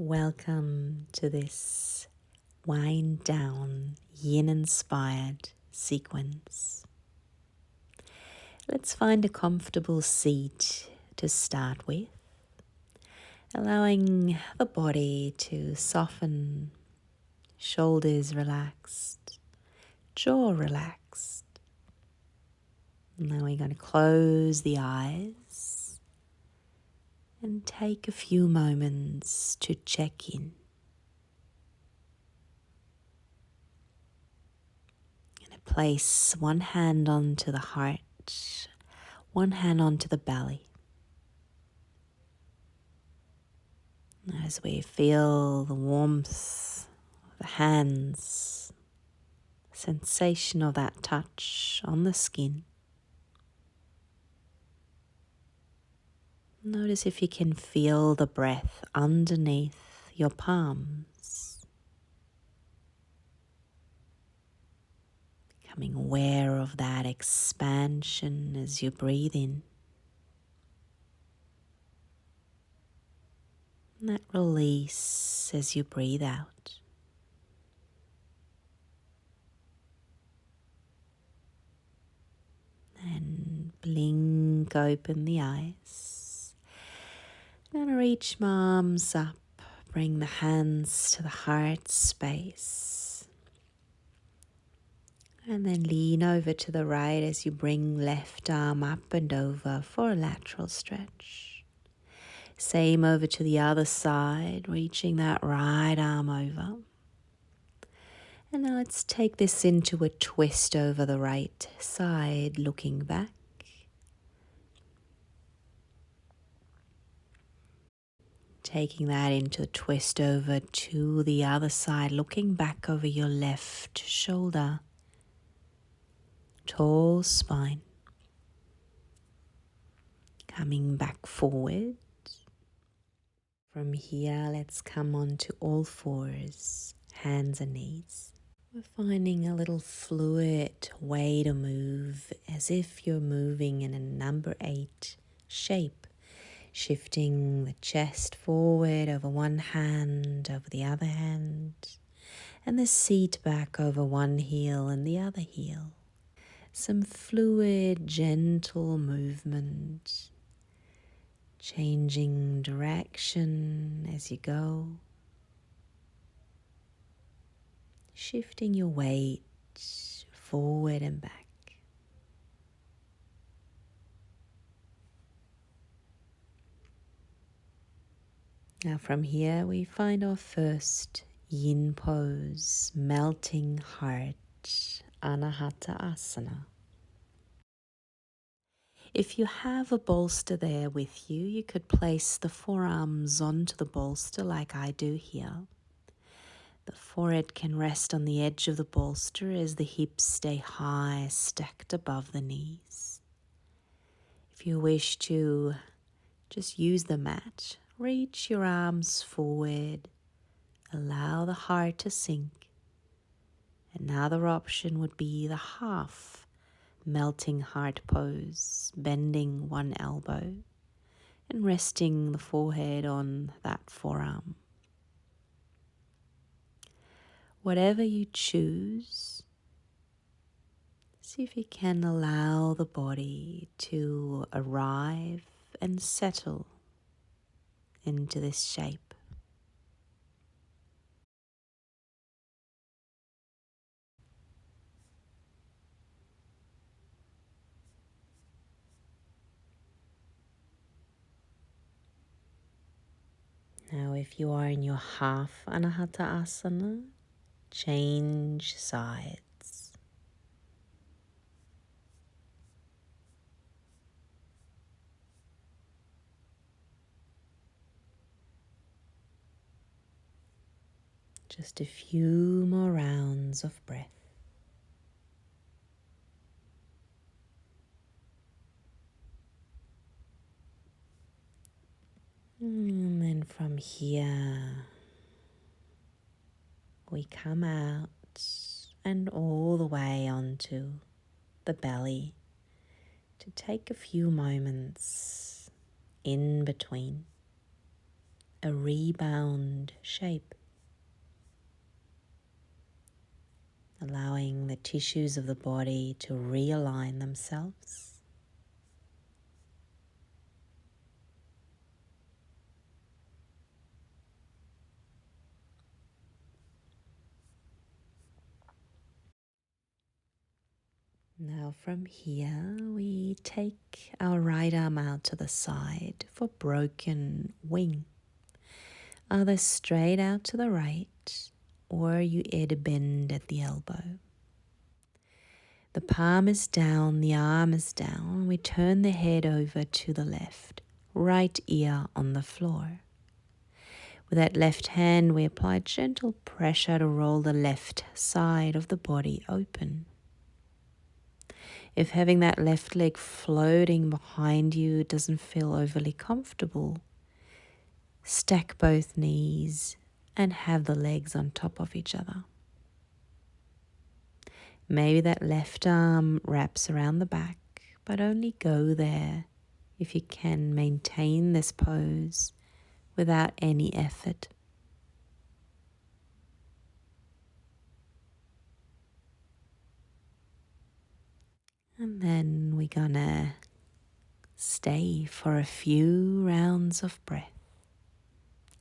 Welcome to this wind down Yin-inspired sequence. Let's find a comfortable seat to start with, allowing the body to soften, shoulders relaxed, jaw relaxed. Now we're going to close the eyes and take a few moments to check in. Place one hand onto the heart, one hand onto the belly. As we feel the warmth of the hands, sensation of that touch on the skin. Notice if you can feel the breath underneath your palms. Becoming aware of that expansion as you breathe in. And that release as you breathe out. And blink open the eyes. I'm going to reach my arms up, bring the hands to the heart space. And then lean over to the right as you bring left arm up and over for a lateral stretch. Same over to the other side, reaching that right arm over. And now let's take this into a twist over the right side, looking back. Taking that into a twist over to the other side, looking back over your left shoulder. Tall spine. Coming back forward. From here, let's come on to all fours, hands and knees. We're finding a little fluid way to move, as if you're moving in a number 8 shape. Shifting the chest forward over one hand, over the other hand, and the seat back over one heel and the other heel. Some fluid, gentle movement, changing direction as you go, shifting your weight forward and back. Now from here we find our first yin pose, melting heart, anahata asana. If you have a bolster there with you, you could place the forearms onto the bolster like I do here. The forehead can rest on the edge of the bolster as the hips stay high, stacked above the knees. If you wish to just use the mat, reach your arms forward, allow the heart to sink. Another option would be the half melting heart pose, bending one elbow and resting the forehead on that forearm. Whatever you choose, see if you can allow the body to arrive and settle into this shape. Now if you are in your half anahata asana, change sides. Just a few more rounds of breath. And then from here, we come out and all the way onto the belly to take a few moments in between, a rebound shape, allowing the tissues of the body to realign themselves. Now from here, we take our right arm out to the side for broken wing. Either straight out to the right, or you add a bend at the elbow. The palm is down, the arm is down. We turn the head over to the left, right ear on the floor. With that left hand, we apply gentle pressure to roll the left side of the body open. If having that left leg floating behind you doesn't feel overly comfortable, stack both knees and have the legs on top of each other. Maybe that left arm wraps around the back, but only go there if you can maintain this pose without any effort. And then we're gonna stay for a few rounds of breath.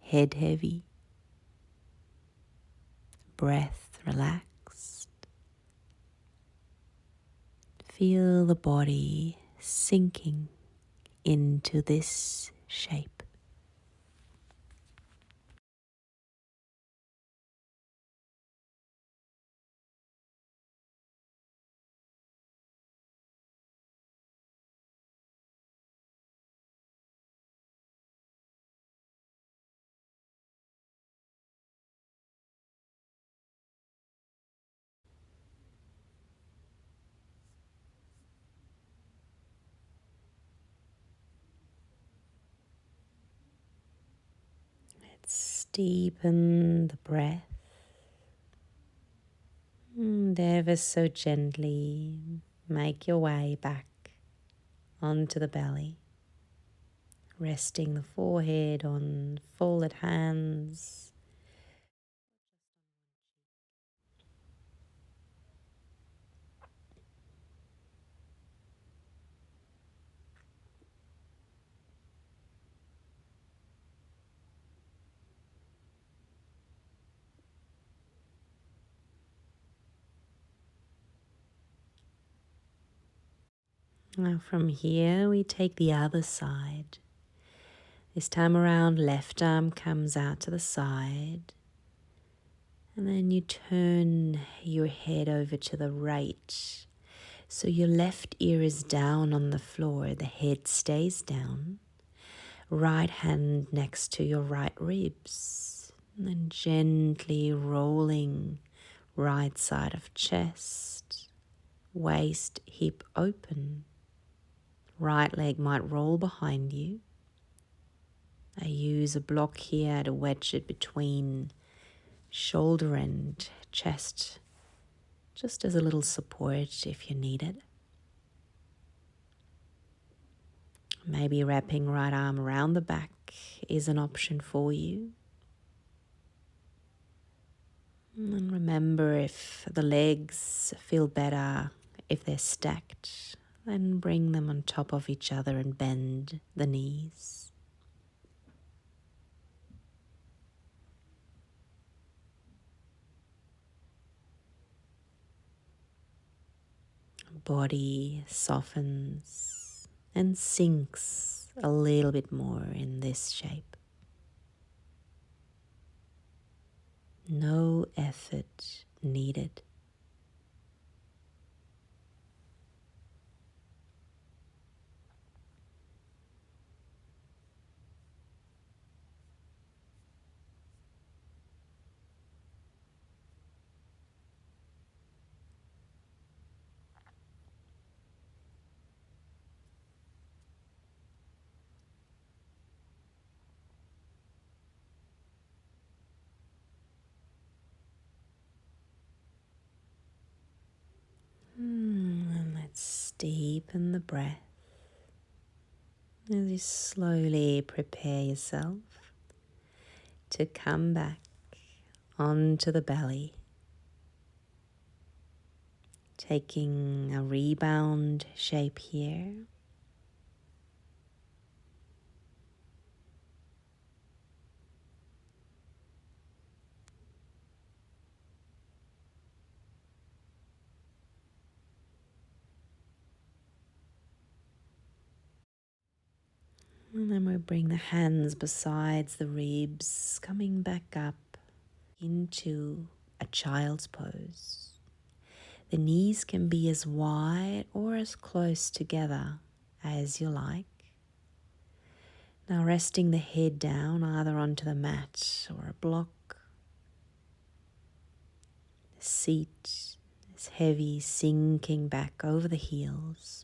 Head heavy, breath relaxed. Feel the body sinking into this shape. Let's deepen the breath. And ever so gently make your way back onto the belly, resting the forehead on folded hands. Now from here we take the other side. This time around, left arm comes out to the side. And then you turn your head over to the right. So your left ear is down on the floor, the head stays down. Right hand next to your right ribs. And then gently rolling right side of chest, waist, hip open. Right leg might roll behind you. I use a block here to wedge it between shoulder and chest, just as a little support if you need it. Maybe wrapping right arm around the back is an option for you. And remember, if the legs feel better if they're stacked, then bring them on top of each other and bend the knees. Body softens and sinks a little bit more in this shape. No effort needed. And let's deepen the breath as you slowly prepare yourself to come back onto the belly, taking a rebound shape here. And then we bring the hands besides the ribs, coming back up into a child's pose. The knees can be as wide or as close together as you like. Now resting the head down either onto the mat or a block. The seat is heavy, sinking back over the heels.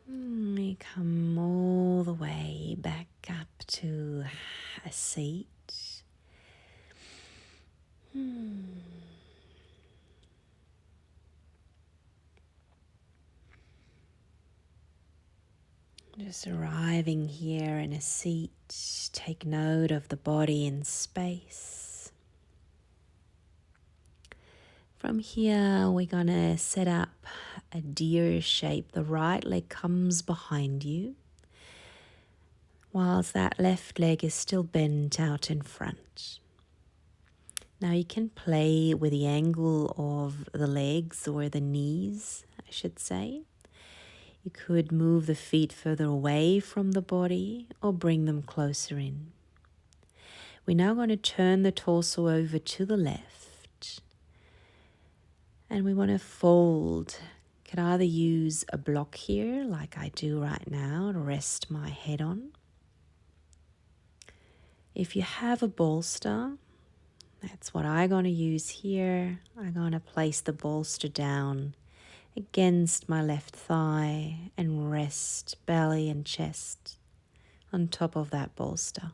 We come all the way back up to a seat. Just arriving here in a seat, take note of the body in space. From here, we're going to set up a deer shape. The right leg comes behind you, whilst that left leg is still bent out in front. Now you can play with the angle of the legs or the knees, I should say. You could move the feet further away from the body or bring them closer in. We're now going to turn the torso over to the left. And we want to fold. Could either use a block here, like I do right now, to rest my head on. If you have a bolster, that's what I'm going to use here. I'm going to place the bolster down against my left thigh and rest belly and chest on top of that bolster.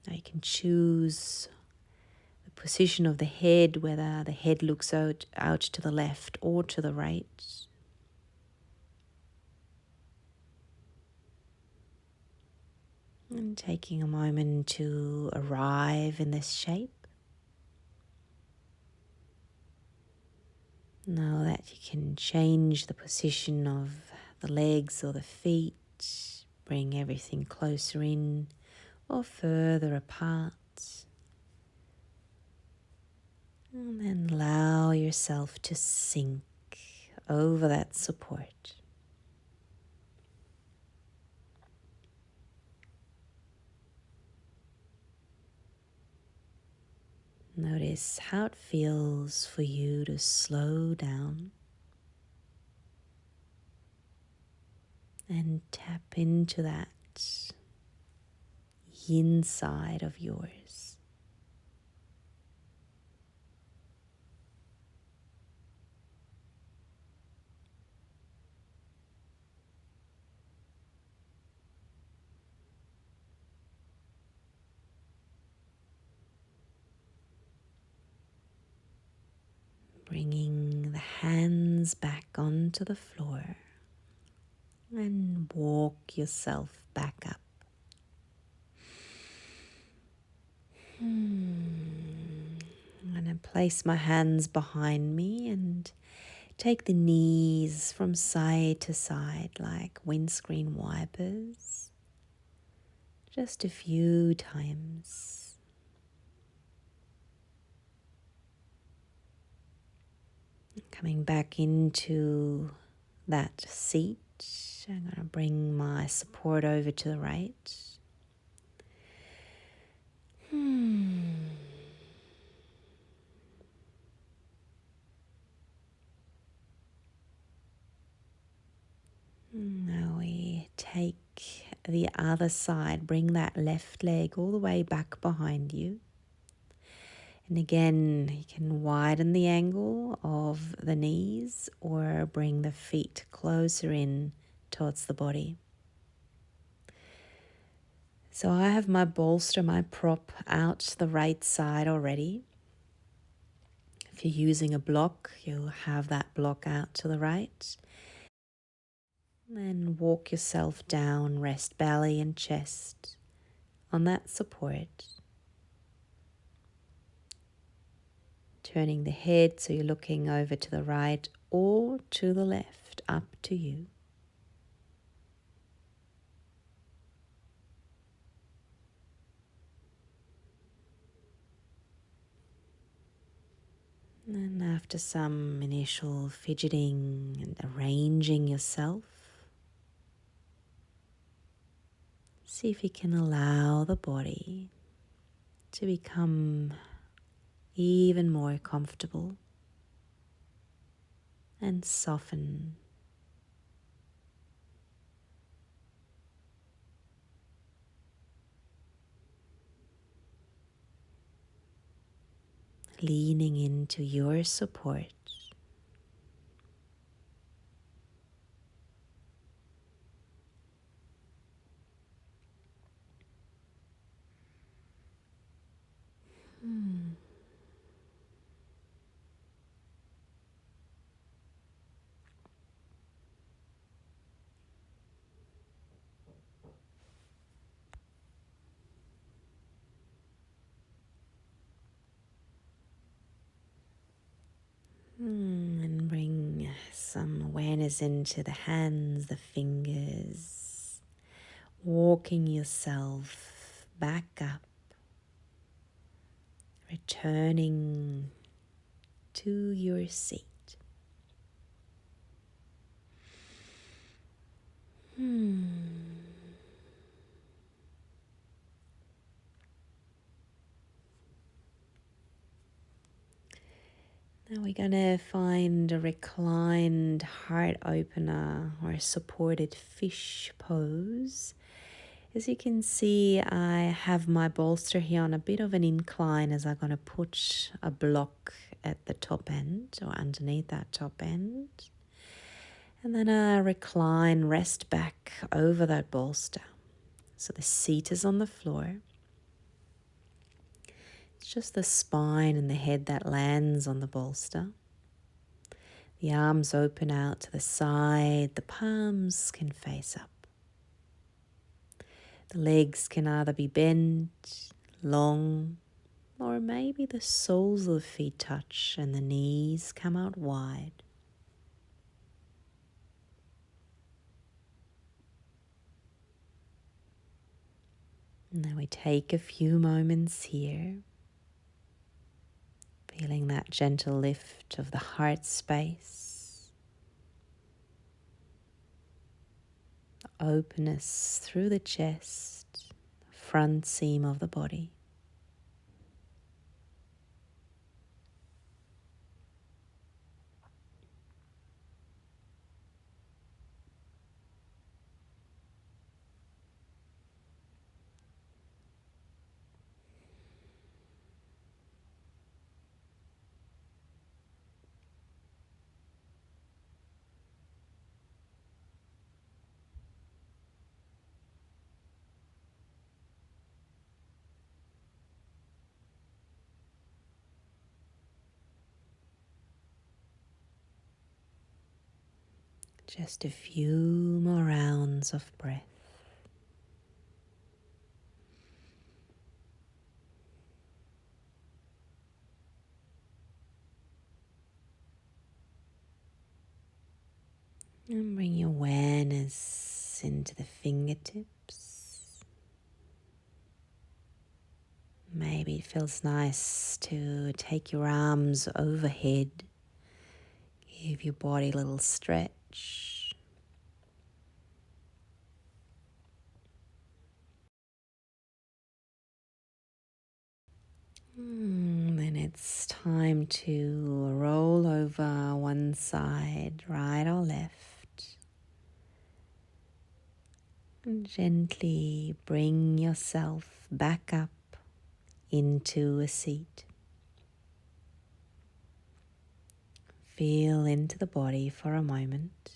Now you can choose the position of the head, whether the head looks out to the left or to the right. And taking a moment to arrive in this shape. Know that you can change the position of the legs or the feet, bring everything closer in or further apart. And then allow yourself to sink over that support. Notice how it feels for you to slow down and tap into that yin side of yours. Bringing the hands back onto the floor and walk yourself back up. I'm going to place my hands behind me and take the knees from side to side like windscreen wipers. Just a few times. Coming back into that seat, I'm going to bring my support over to the right. Now we take the other side, bring that left leg all the way back behind you. And again, you can widen the angle of the knees or bring the feet closer in towards the body. So I have my bolster, my prop out to the right side already. If you're using a block, you'll have that block out to the right. Then walk yourself down, rest belly and chest on that support. Turning the head so you're looking over to the right or to the left, up to you. And after some initial fidgeting and arranging yourself, see if you can allow the body to become even more comfortable and soften. Leaning into your support. And bring some awareness into the hands, the fingers, walking yourself back up, returning to your seat. Now we're going to find a reclined heart opener or supported fish pose. As you can see, I have my bolster here on a bit of an incline as I'm going to put a block at the top end or underneath that top end. And then I recline, rest back over that bolster. So the seat is on the floor. It's just the spine and the head that lands on the bolster. The arms open out to the side, the palms can face up. The legs can either be bent, long, or maybe the soles of the feet touch and the knees come out wide. And then we take a few moments here, feeling that gentle lift of the heart space, the openness through the chest, the front seam of the body. Just a few more rounds of breath. And bring your awareness into the fingertips. Maybe it feels nice to take your arms overhead. Give your body a little stretch. Then it's time to roll over one side, right or left. And gently bring yourself back up into a seat. feel into the body for a moment.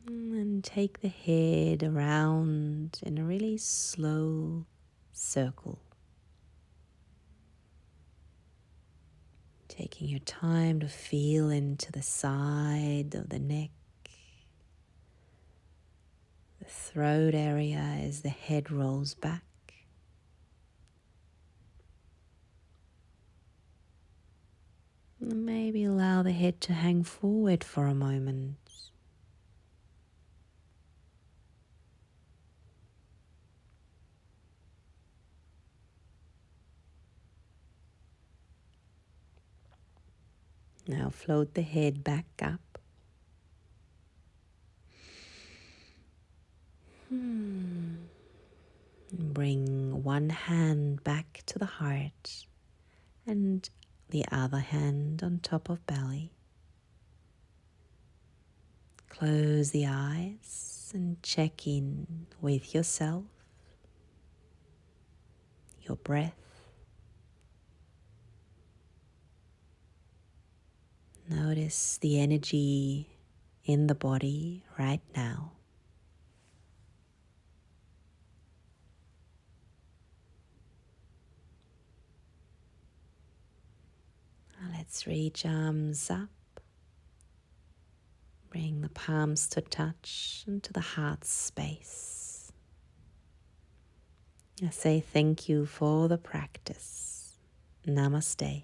And take the head around in a really slow circle. Taking your time to feel into the side of the neck, the throat area as the head rolls back. And maybe allow the head to hang forward for a moment. Now float the head back up. Bring one hand back to the heart and the other hand on top of belly. Close the eyes and check in with yourself, your breath. Notice the energy in the body right now. Now let's reach arms up. Bring the palms to touch into the heart space. I say thank you for the practice. Namaste.